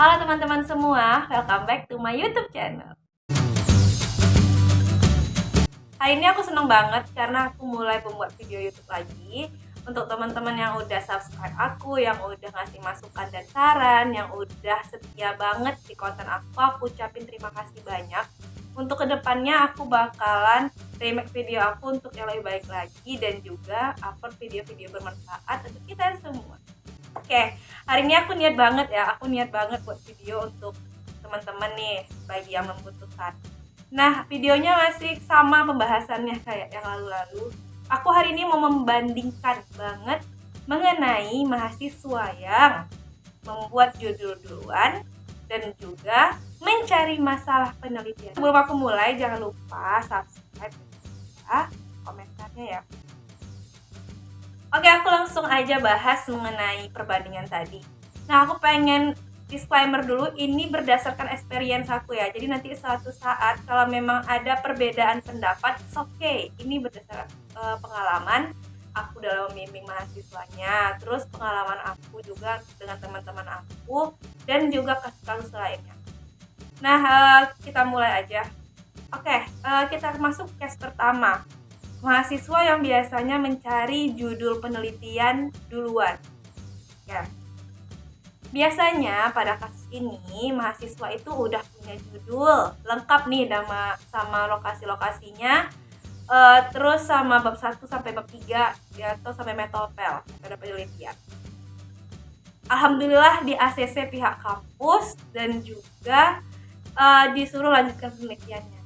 Halo teman-teman semua, welcome back to my YouTube channel. Hari ini aku seneng banget karena aku mulai membuat video YouTube lagi. Untuk teman-teman yang udah subscribe aku, yang udah ngasih masukan dan saran, yang udah setia banget di konten aku ucapin terima kasih banyak. Untuk kedepannya aku bakalan remake video aku untuk yang lebih baik lagi dan juga upload video-video bermanfaat untuk kita semua. Oke, hari ini aku niat banget buat video untuk teman-teman nih, bagi yang membutuhkan. Nah, videonya masih sama pembahasannya kayak yang lalu-lalu. Aku hari ini mau membandingkan banget mengenai mahasiswa yang membuat judul duluan dan juga mencari masalah penelitian. Sebelum aku mulai, jangan lupa subscribe dan komentarnya ya. Oke, aku langsung aja bahas mengenai perbandingan tadi. Nah, aku pengen disclaimer dulu, ini berdasarkan experience aku ya. Jadi nanti suatu saat kalau memang ada perbedaan pendapat, it's okay. Ini berdasarkan pengalaman aku dalam membimbing mahasiswanya, terus pengalaman aku juga dengan teman-teman aku, dan juga kasus-kasus lainnya. Nah, kita mulai aja. Oke, kita masuk case pertama. Mahasiswa yang biasanya mencari judul penelitian duluan. Ya. Biasanya pada kasus ini mahasiswa itu udah punya judul lengkap nih sama lokasi-lokasinya, terus sama bab 1 sampai bab 3 atau sampai metopel, ada penelitian. Alhamdulillah di ACC pihak kampus dan juga disuruh lanjutkan penelitiannya.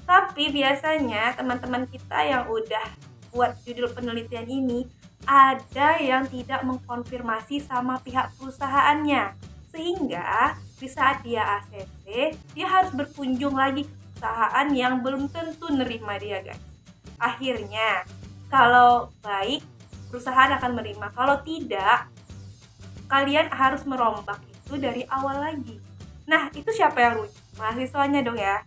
Tapi biasanya teman-teman kita yang udah buat judul penelitian ini ada yang tidak mengkonfirmasi sama pihak perusahaannya. Sehingga di saat dia ACC, dia harus berkunjung lagi ke perusahaan yang belum tentu nerima dia, guys. Akhirnya, kalau baik, perusahaan akan menerima. Kalau tidak, kalian harus merombak itu dari awal lagi. Nah, itu siapa yang rugi? Mahasiswanya dong ya.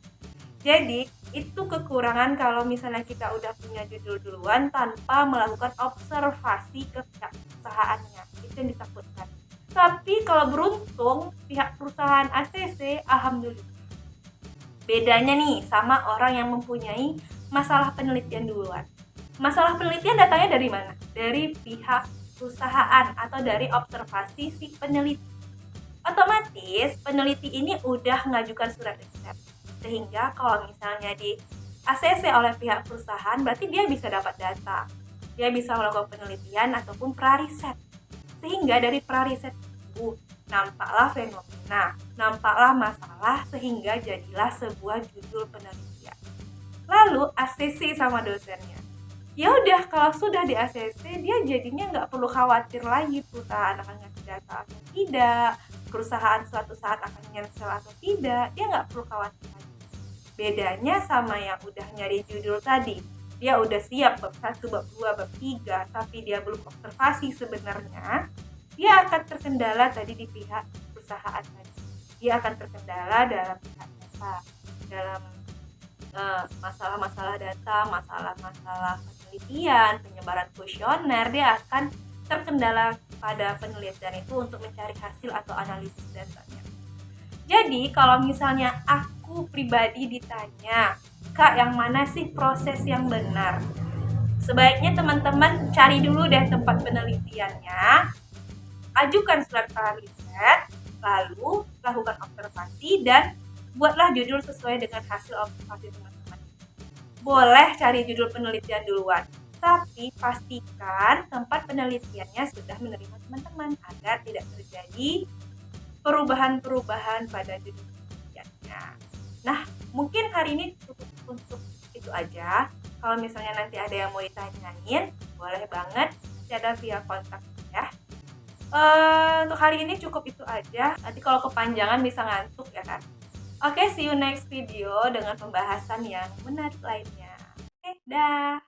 Jadi, itu kekurangan kalau misalnya kita udah punya judul duluan tanpa melakukan observasi ke pihak perusahaannya. Itu yang ditakutkan. Tapi kalau beruntung pihak perusahaan ACC, alhamdulillah. Bedanya nih sama orang yang mempunyai masalah penelitian duluan. Masalah penelitian datangnya dari mana? Dari pihak perusahaan atau dari observasi si peneliti. Otomatis peneliti ini udah mengajukan surat riset. Sehingga kalau misalnya di ACC oleh pihak perusahaan, berarti dia bisa dapat data, dia bisa melakukan penelitian ataupun prariset. Sehingga dari prariset itu nampaklah fenomena, nampaklah masalah, sehingga jadilah sebuah judul penelitian. Lalu ACC sama dosennya, ya udah, kalau sudah di ACC dia jadinya nggak perlu khawatir lagi perusahaan akan ngasih data atau tidak, perusahaan suatu saat akan cancel atau tidak, dia nggak perlu khawatir lagi. Bedanya sama yang udah nyari judul tadi, dia udah siap bab 1, bab 2, bab 3, tapi dia belum observasi sebenarnya, dia akan terkendala tadi di pihak perusahaan tadi. Dia akan terkendala dalam pihak data, dalam masalah-masalah data, masalah-masalah penelitian, penyebaran kuesioner, dia akan terkendala pada penelitian itu untuk mencari hasil atau analisis datanya. Jadi kalau misalnya aku pribadi ditanya, Kak, yang mana sih proses yang benar? Sebaiknya teman-teman cari dulu deh tempat penelitiannya, ajukan surat prariset, lalu lakukan observasi dan buatlah judul sesuai dengan hasil observasi teman-teman. Boleh cari judul penelitian duluan, tapi pastikan tempat penelitiannya sudah menerima teman-teman agar tidak terjadi perubahan-perubahan pada judul penelitiannya. Nah, mungkin hari ini cukup untuk itu aja. Kalau misalnya nanti ada yang mau ditanyain, boleh banget, nanti ada via kontak ya. Untuk hari ini cukup itu aja. Nanti kalau kepanjangan bisa ngantuk ya kan. Oke, see you next video dengan pembahasan yang menarik lainnya. Oke, dah.